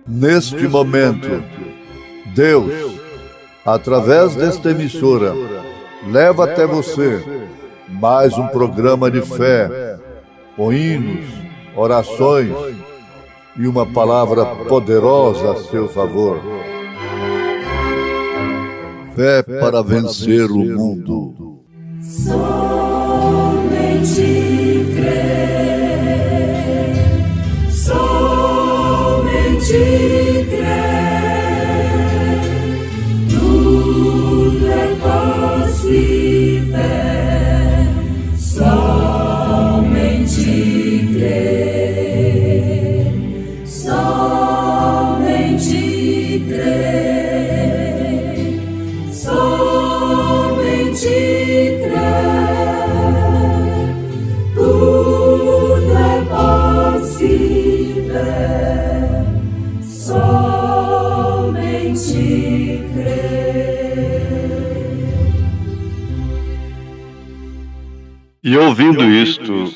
Neste momento, Deus, através desta emissora, leva até você mais um programa de fé, com hinos, orações e uma palavra poderosa a seu favor. Fé para vencer o mundo. Somente crer, somente crer, tudo é possível, somente crer, somente crer, somente crer, tudo é possível, somente crer. E ouvindo isto,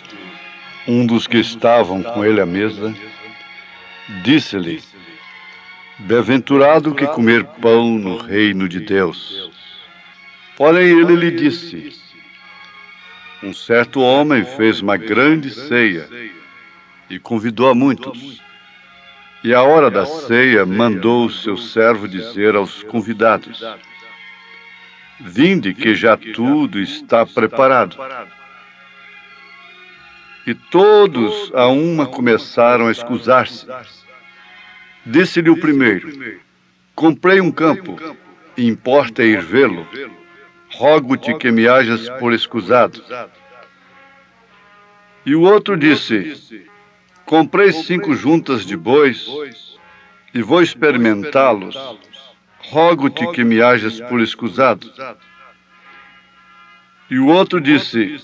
um dos que estavam com ele à mesa, disse-lhe: Bem-aventurado que comer pão no reino de Deus. Porém ele lhe disse: Um certo homem fez uma grande ceia e convidou a muitos. E à hora da ceia mandou o seu servo dizer aos convidados: Vinde, que já tudo está preparado. E todos a uma começaram a escusar-se. Disse-lhe o primeiro: Comprei um campo, e importa ir vê-lo. Rogo-te que me hajas por escusado. E o outro disse: Comprei 5 juntas de bois, e vou experimentá-los. Rogo-te que me hajas por escusado. E o outro disse: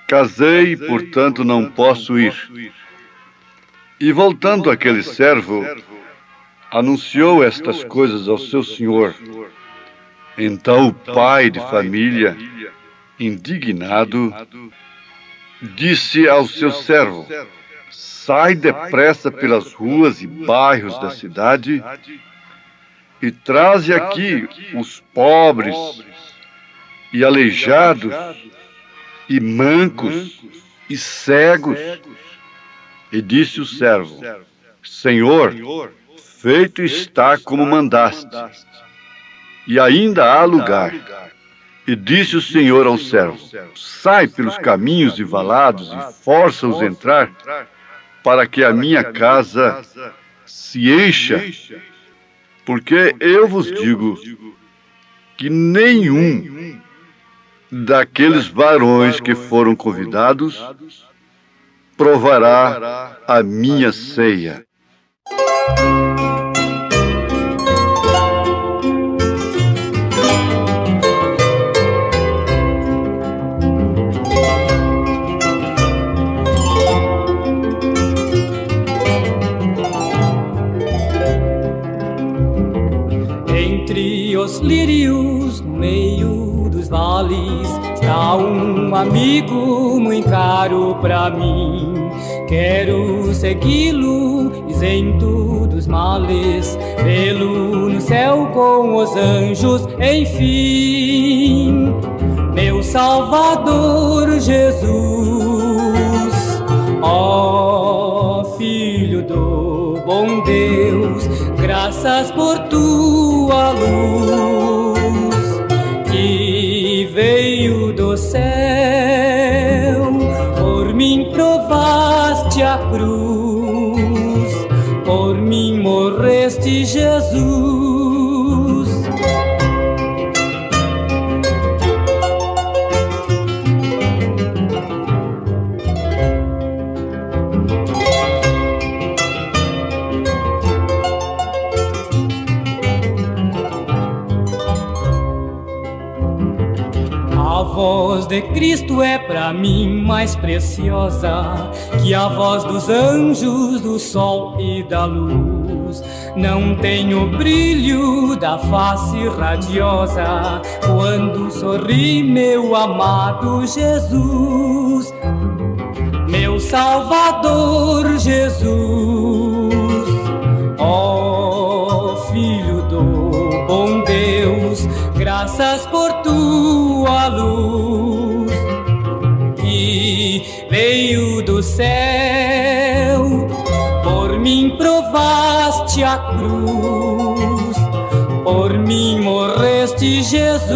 Casei, portanto não posso ir. E voltando aquele servo, anunciou estas coisas ao seu senhor. Então o pai de família, indignado, disse ao seu servo: Sai depressa pelas ruas e bairros da cidade e traze aqui os pobres e aleijados e mancos e cegos. E disse o servo: Senhor, feito está como mandaste, e ainda há lugar. E disse o Senhor ao servo: Sai pelos caminhos e valados e força-os a entrar, para que a minha casa se encha. Porque eu vos digo que nenhum daqueles varões que foram convidados provará a minha ceia. Entre os lírios, no meio dos vales, está um amigo muito caro pra mim. Quero segui-lo, isento dos males, vê-lo no céu com os anjos, enfim. Meu Salvador Jesus, ó Filho do bom Deus, graças por tua luz que veio do céu, por mim provaste a cruz, por mim morreste, Jesus. A voz de Cristo é pra mim mais preciosa que a voz dos anjos, do sol e da luz. Não tem o brilho da face radiosa quando sorri meu amado Jesus. Meu Salvador Jesus, ó passas por tua luz, que veio do céu, por mim provaste a cruz, por mim morreste, Jesus.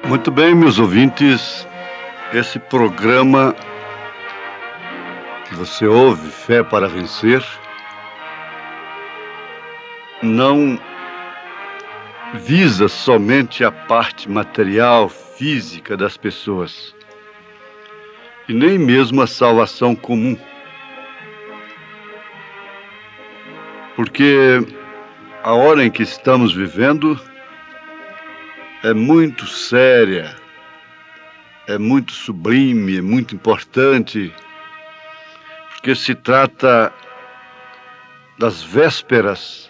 Muito bem, meus ouvintes, esse programa que você ouve, Fé para Vencer, não visa somente a parte material, física das pessoas, e nem mesmo a salvação comum. Porque a hora em que estamos vivendo é muito séria, é muito sublime, é muito importante, porque se trata das vésperas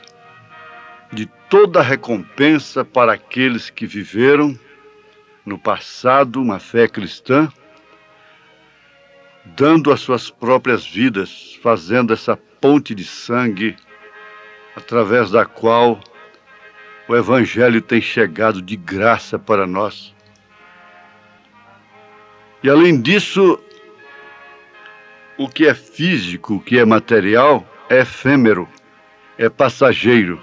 de toda a recompensa para aqueles que viveram no passado uma fé cristã, dando as suas próprias vidas, fazendo essa ponte de sangue através da qual o Evangelho tem chegado de graça para nós. E além disso, o que é físico, o que é material, é efêmero, é passageiro.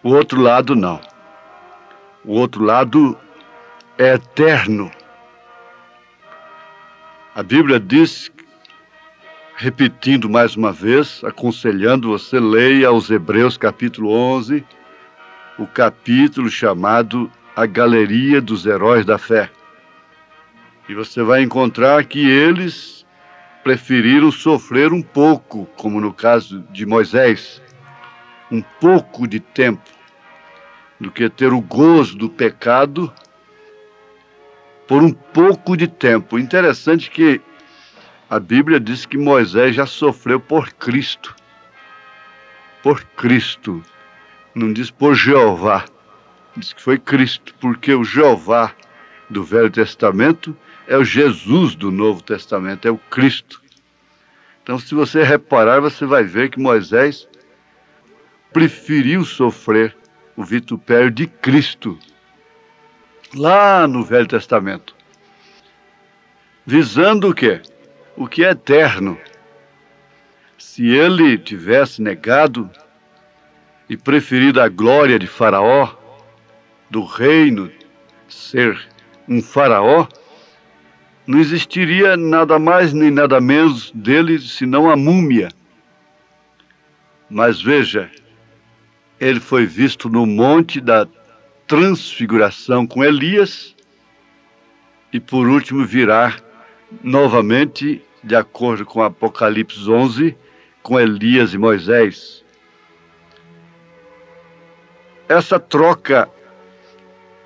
O outro lado não. O outro lado é eterno. A Bíblia diz, repetindo mais uma vez, aconselhando você, leia aos Hebreus capítulo 11, o capítulo chamado A Galeria dos Heróis da Fé. E você vai encontrar que eles preferiram sofrer um pouco, como no caso de Moisés, um pouco de tempo, do que ter o gozo do pecado por um pouco de tempo. Interessante que a Bíblia diz que Moisés já sofreu por Cristo. Por Cristo. Não diz por Jeová. Diz que foi Cristo, porque o Jeová do Velho Testamento é o Jesus do Novo Testamento, é o Cristo. Então, se você reparar, você vai ver que Moisés preferiu sofrer o vitupério de Cristo, lá no Velho Testamento. Visando o quê? O que é eterno. Se ele tivesse negado e preferido a glória de Faraó, do reino, ser um faraó, não existiria nada mais nem nada menos dele senão a múmia. Mas veja, ele foi visto no monte da transfiguração com Elias e por último virá novamente, de acordo com Apocalipse 11, com Elias e Moisés. Essa troca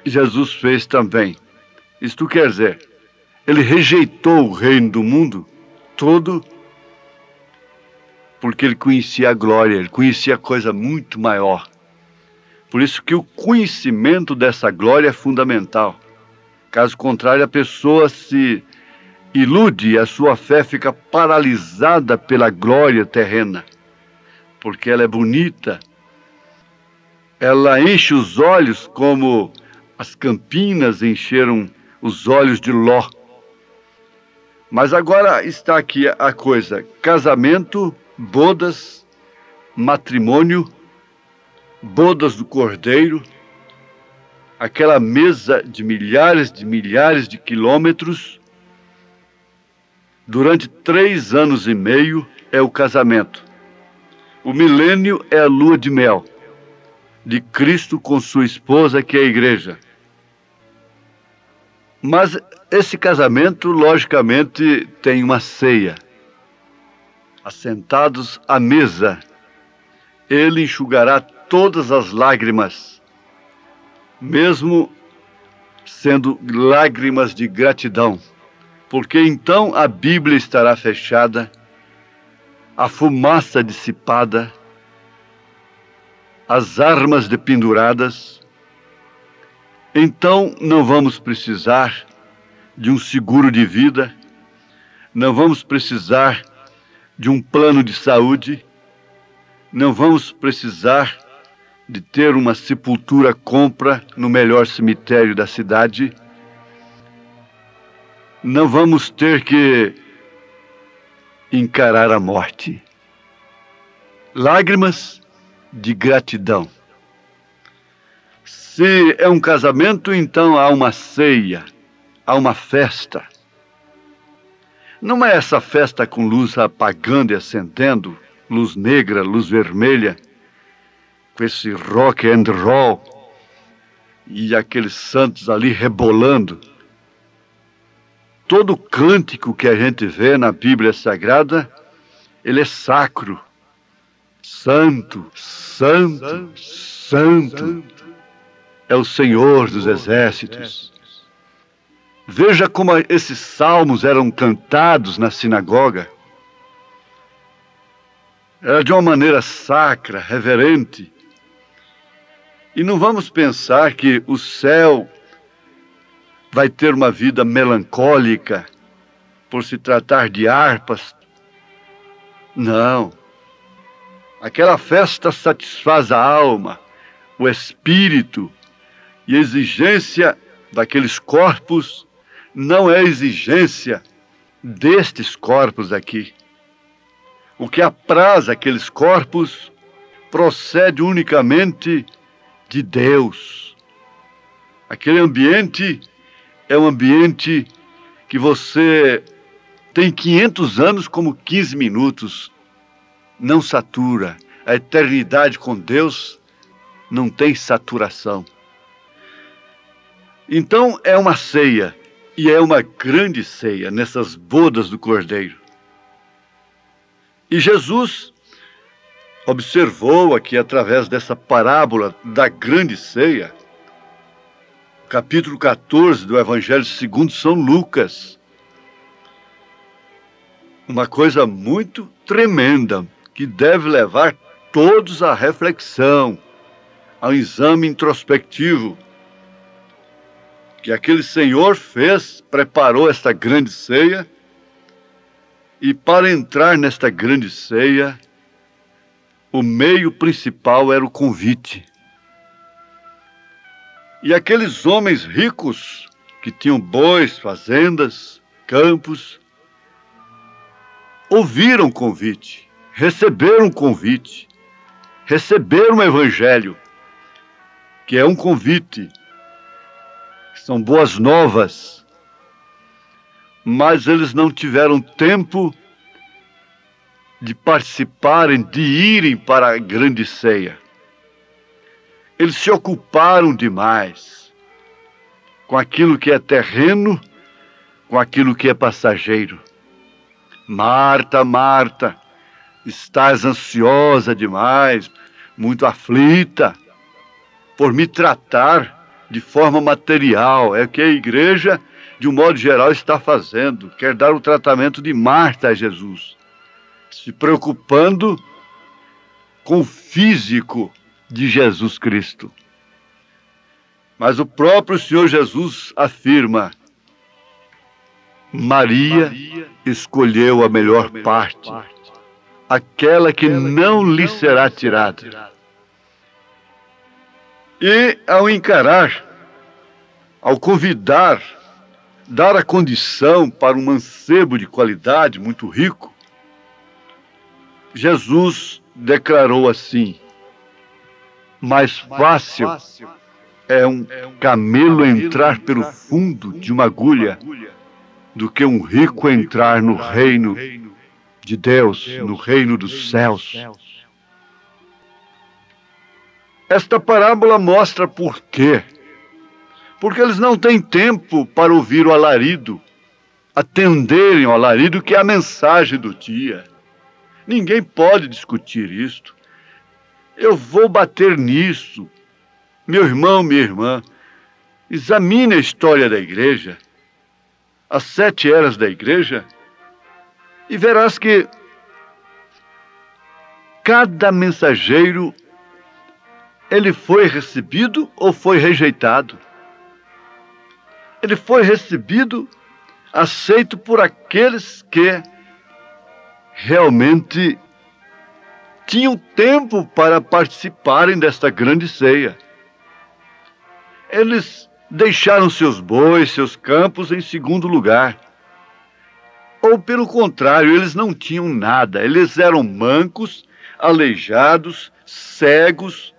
Jesus fez também. Isto quer dizer, ele rejeitou o reino do mundo todo porque ele conhecia a glória, ele conhecia coisa muito maior. Por isso que o conhecimento dessa glória é fundamental. Caso contrário, a pessoa se ilude e a sua fé fica paralisada pela glória terrena, porque ela é bonita, ela enche os olhos como as campinas encheram os olhos de Ló. Mas agora está aqui a coisa: casamento, bodas, matrimônio, bodas do Cordeiro, aquela mesa de milhares de quilômetros. Durante 3 anos e meio é o casamento. O milênio é a lua de mel. de Cristo com sua esposa, que é a igreja. Mas esse casamento, logicamente, tem uma ceia. Assentados à mesa, ele enxugará todas as lágrimas, mesmo sendo lágrimas de gratidão, porque então a Bíblia estará fechada, a fumaça dissipada, as armas dependuradas. Então não vamos precisar de um seguro de vida, não vamos precisar de um plano de saúde, não vamos precisar de ter uma sepultura compra no melhor cemitério da cidade, não vamos ter que encarar a morte. Lágrimas de gratidão. Se é um casamento, então há uma ceia, há uma festa. Não é essa festa com luz apagando e acendendo, luz negra, luz vermelha, com esse rock and roll e aqueles santos ali rebolando. Todo cântico que a gente vê na Bíblia Sagrada, ele é sacro. Santo, santo, santo é o Senhor dos exércitos. Veja como esses salmos eram cantados na sinagoga. Era de uma maneira sacra, reverente. E não vamos pensar que o céu vai ter uma vida melancólica por se tratar de harpas. Não. Aquela festa satisfaz a alma, o espírito, e a exigência daqueles corpos não é exigência destes corpos aqui. O que apraz aqueles corpos procede unicamente de Deus. Aquele ambiente é um ambiente que você tem 500 anos como 15 minutos. Não satura. A eternidade com Deus não tem saturação. Então é uma ceia, e é uma grande ceia nessas bodas do Cordeiro. E Jesus observou aqui, através dessa parábola da grande ceia, capítulo 14 do Evangelho segundo São Lucas, uma coisa muito tremenda, que deve levar todos à reflexão, ao exame introspectivo, que aquele Senhor preparou esta grande ceia, e para entrar nesta grande ceia, o meio principal era o convite. E aqueles homens ricos, que tinham bois, fazendas, campos, ouviram o convite, receberam o convite, receberam o Evangelho, que é um convite, são boas novas, mas eles não tiveram tempo de participarem, de irem para a grande ceia. Eles se ocuparam demais com aquilo que é terreno, com aquilo que é passageiro. Marta, Marta, estás ansiosa demais, muito aflita, por me tratar de forma material. É o que a igreja, de um modo geral, está fazendo. Quer dar o tratamento de Marta a Jesus, se preocupando com o físico de Jesus Cristo. Mas o próprio Senhor Jesus afirma: Maria escolheu a melhor parte, aquela que não lhe será tirada. E ao encarar, ao convidar, dar a condição para um mancebo de qualidade muito rico, Jesus declarou assim: mais fácil é um camelo entrar pelo fundo de uma agulha do que um rico entrar no reino de Deus, no reino dos céus. Esta parábola mostra por quê. Porque eles não têm tempo para ouvir o alarido, atenderem ao alarido que é a mensagem do dia. Ninguém pode discutir isto. Eu vou bater nisso. Meu irmão, minha irmã, examine a história da igreja, as 7 eras da igreja, e verás que cada mensageiro, ele foi recebido ou foi rejeitado. Ele foi recebido, aceito por aqueles que realmente tinham tempo para participarem desta grande ceia. Eles deixaram seus bois, seus campos em segundo lugar. Ou, pelo contrário, eles não tinham nada. Eles eram mancos, aleijados, cegos.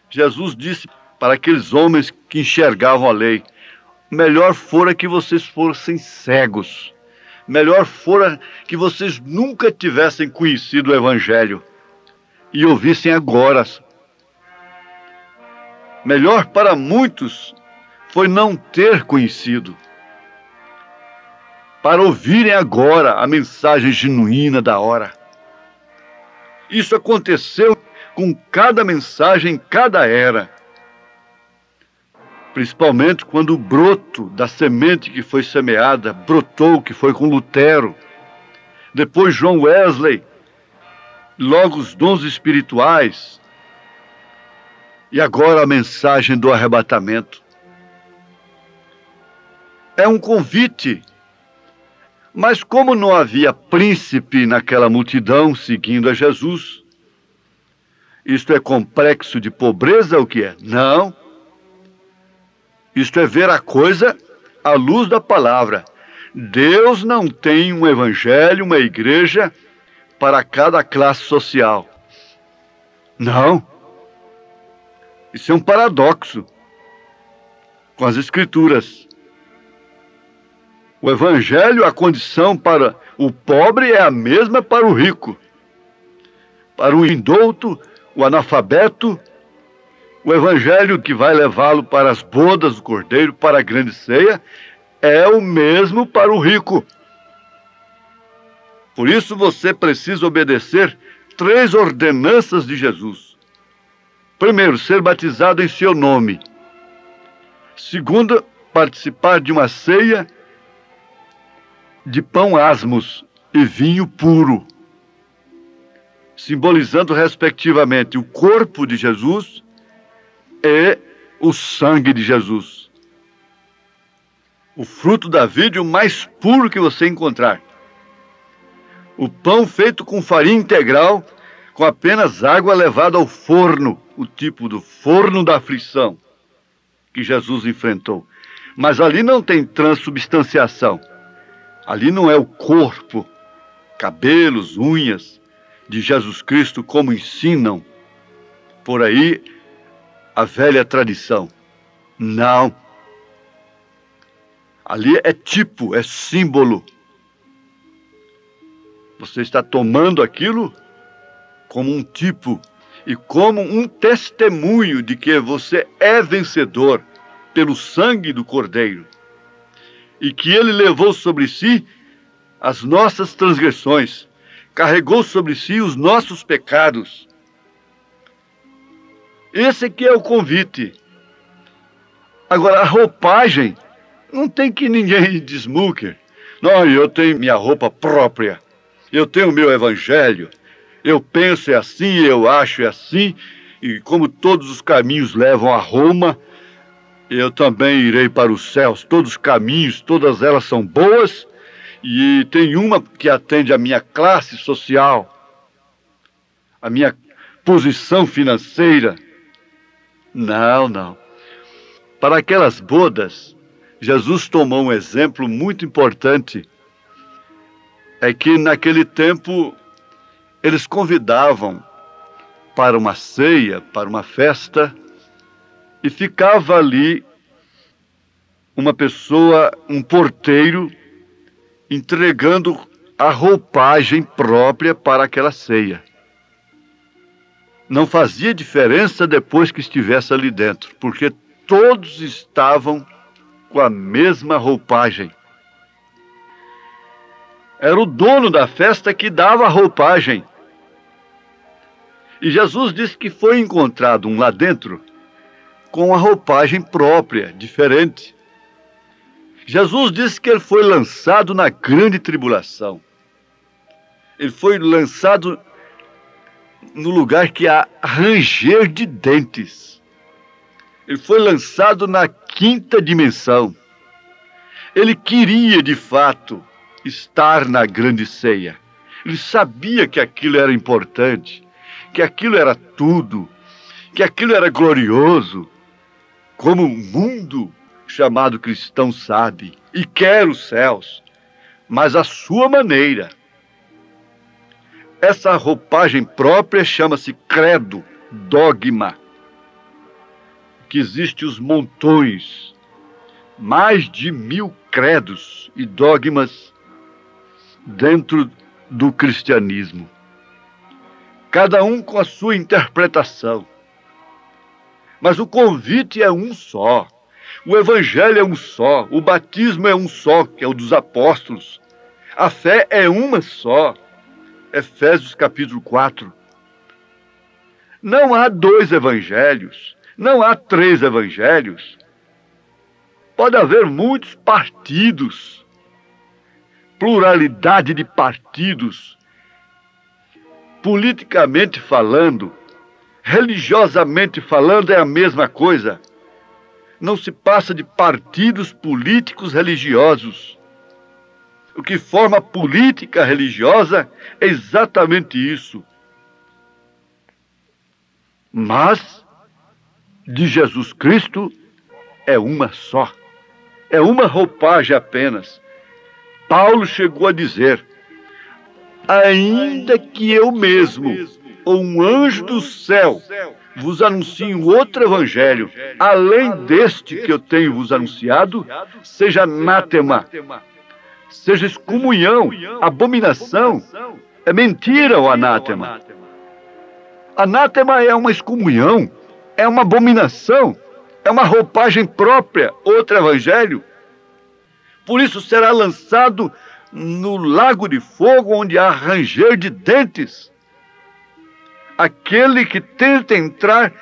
Jesus disse para aqueles homens que enxergavam a lei: melhor fora que vocês fossem cegos. Melhor fora que vocês nunca tivessem conhecido o Evangelho e ouvissem agora. Melhor para muitos foi não ter conhecido, para ouvirem agora a mensagem genuína da hora. Isso aconteceu com cada mensagem em cada era. Principalmente quando o broto da semente que foi semeada brotou, que foi com Lutero. Depois John Wesley, logo os dons espirituais. E agora a mensagem do arrebatamento. É um convite. Mas como não havia príncipe naquela multidão seguindo a Jesus, isto é complexo de pobreza ou o que é? Não. Isto é ver a coisa à luz da palavra. Deus não tem um evangelho, uma igreja para cada classe social. Não. Isso é um paradoxo com as Escrituras. O evangelho, a condição para o pobre é a mesma para o rico. Para o indouto, o analfabeto, o evangelho que vai levá-lo para as bodas do Cordeiro, para a grande ceia, é o mesmo para o rico. Por isso você precisa obedecer 3 ordenanças de Jesus. Primeiro, ser batizado em seu nome. Segundo, participar de uma ceia de pão asmos e vinho puro, simbolizando respectivamente o corpo de Jesus e o sangue de Jesus. O fruto da vide, o mais puro que você encontrar. O pão feito com farinha integral, com apenas água levada ao forno, o tipo do forno da aflição que Jesus enfrentou. Mas ali não tem transubstanciação. Ali não é o corpo, cabelos, unhas de Jesus Cristo como ensinam por aí a velha tradição. Não. Ali é tipo, é símbolo. Você está tomando aquilo como um tipo e como um testemunho de que você é vencedor pelo sangue do Cordeiro e que ele levou sobre si as nossas transgressões, carregou sobre si os nossos pecados. Esse aqui é o convite. Agora, a roupagem, não tem que ninguém desmuque. Não, eu tenho minha roupa própria, eu tenho o meu evangelho, eu penso é assim, eu acho é assim, e como todos os caminhos levam a Roma, eu também irei para os céus. Todos os caminhos, todas elas são boas, e tem uma que atende à minha classe social, à minha posição financeira. Não, não. Para aquelas bodas, Jesus tomou um exemplo muito importante. É que naquele tempo eles convidavam para uma ceia, para uma festa, e ficava ali uma pessoa, um porteiro, entregando a roupagem própria para aquela ceia. não fazia diferença depois que estivesse ali dentro, porque todos estavam com a mesma roupagem. Era o dono da festa que dava a roupagem. E Jesus disse que foi encontrado um lá dentro com a roupagem própria, diferente. Jesus disse que ele foi lançado na grande tribulação. Ele foi lançado no lugar que há ranger de dentes. Ele foi lançado na quinta dimensão. Ele queria, de fato, estar na grande ceia. Ele sabia que aquilo era importante, que aquilo era tudo, que aquilo era glorioso, como o mundo chamado cristão sabe e quer os céus, mas à sua maneira. Essa roupagem própria chama-se credo, dogma, que existe os montões, mais de 1000 credos e dogmas dentro do cristianismo, cada um com a sua interpretação. Mas o convite é um só, o evangelho é um só, o batismo é um só, que é o dos apóstolos, a fé é uma só. Efésios capítulo 4. Não há 2 evangelhos, não há 3 evangelhos. Pode haver muitos partidos, pluralidade de partidos, politicamente falando, religiosamente falando, é a mesma coisa. Não se passa de partidos políticos religiosos. O que forma a política religiosa é exatamente isso. Mas, de Jesus Cristo, é uma só. É uma roupagem apenas. Paulo chegou a dizer: ainda que eu mesmo, ou um anjo do céu, vos anuncie outro evangelho, além deste que eu tenho vos anunciado, seja anátema, seja excomunhão, abominação. É mentira o anátema. Anátema é uma excomunhão, é uma abominação, é uma roupagem própria, outro evangelho. Por isso será lançado no lago de fogo, onde há ranger de dentes. Aquele que tenta entrar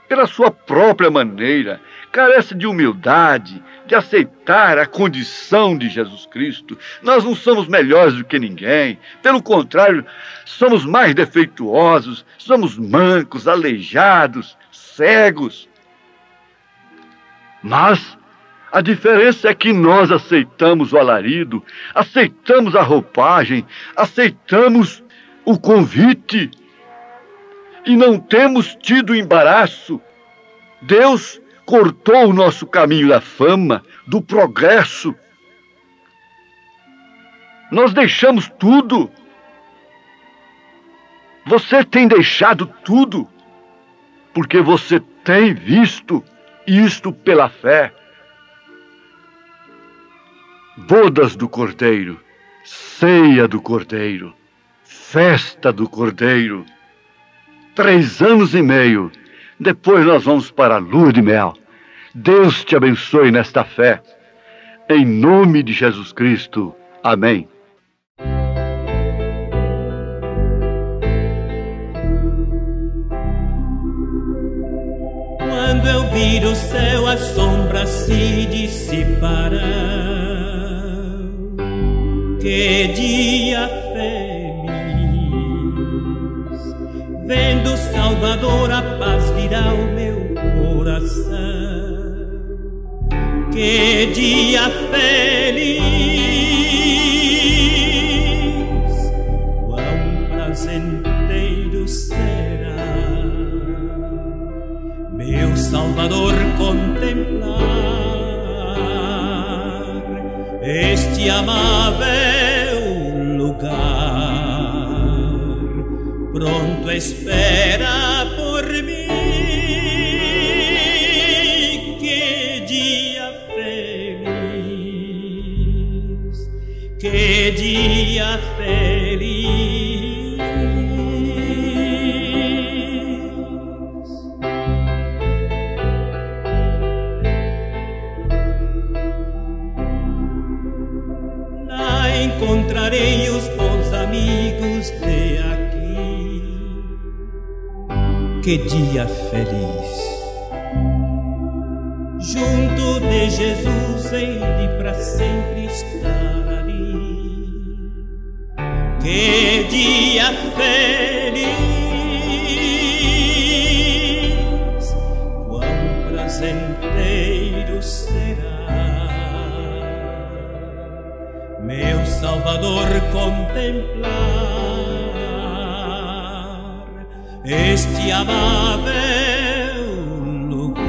pela sua própria maneira, carece de humildade, de aceitar a condição de Jesus Cristo. Nós não somos melhores do que ninguém, pelo contrário, somos mais defeituosos, somos mancos, aleijados, cegos. Mas a diferença é que nós aceitamos o alarido, aceitamos a roupagem, aceitamos o convite e não temos tido embaraço. Deus cortou o nosso caminho da fama, do progresso. Nós deixamos tudo. Você tem deixado tudo, porque você tem visto isto pela fé. Bodas do Cordeiro, ceia do Cordeiro, festa do Cordeiro. 3 anos e meio, depois nós vamos para a lua de mel. Deus te abençoe nesta fé. Em nome de Jesus Cristo. Amém. Quando eu vir o céu, as sombras se dissiparão. Que dia feliz! Vendo o Salvador, a paz virá ao meu coração. Que dia feliz! Quão prazenteiro será meu Salvador contemplar este amável lugar, pronto espera por mim. Que dia feliz, que dia feliz. Que dia feliz! Junto de Jesus hei de pra sempre estar ali. Que dia feliz! Quão prazenteiro será meu Salvador contemplar este amável lugar.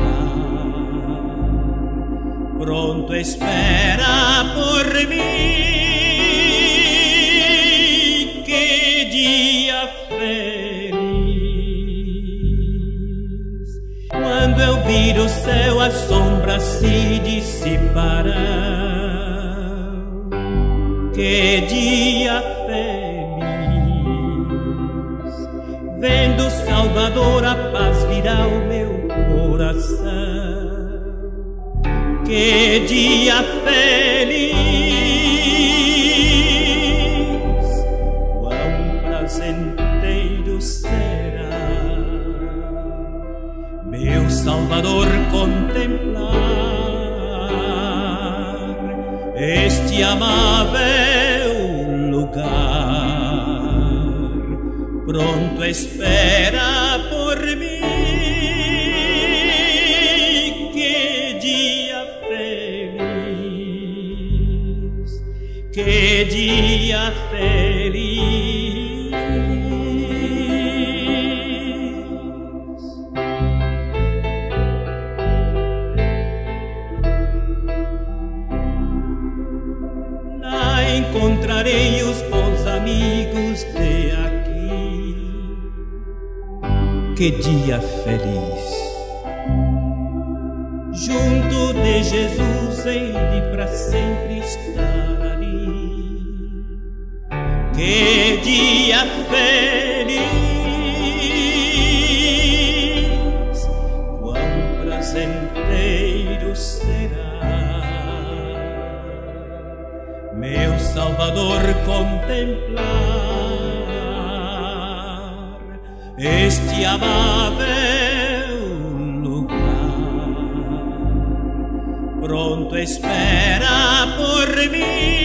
Pronto espera por mim. Que dia feliz! Quando eu vir o céu, as sombras se dissiparão. Que dia feliz! Vendo o Salvador, a paz virá ao meu coração. Que dia feliz! Quão prazenteiro será meu Salvador contemplar este amável lugar. Pronto espera por mim. Que dia feliz! Que dia feliz! Lá encontrarei os bons amigos de aqui. Que dia feliz! Junto de Jesus hei de pra sempre estar ali. Que dia feliz! Quão prazenteiro será meu Salvador contemplar este amável lugar. Pronto espera por mim.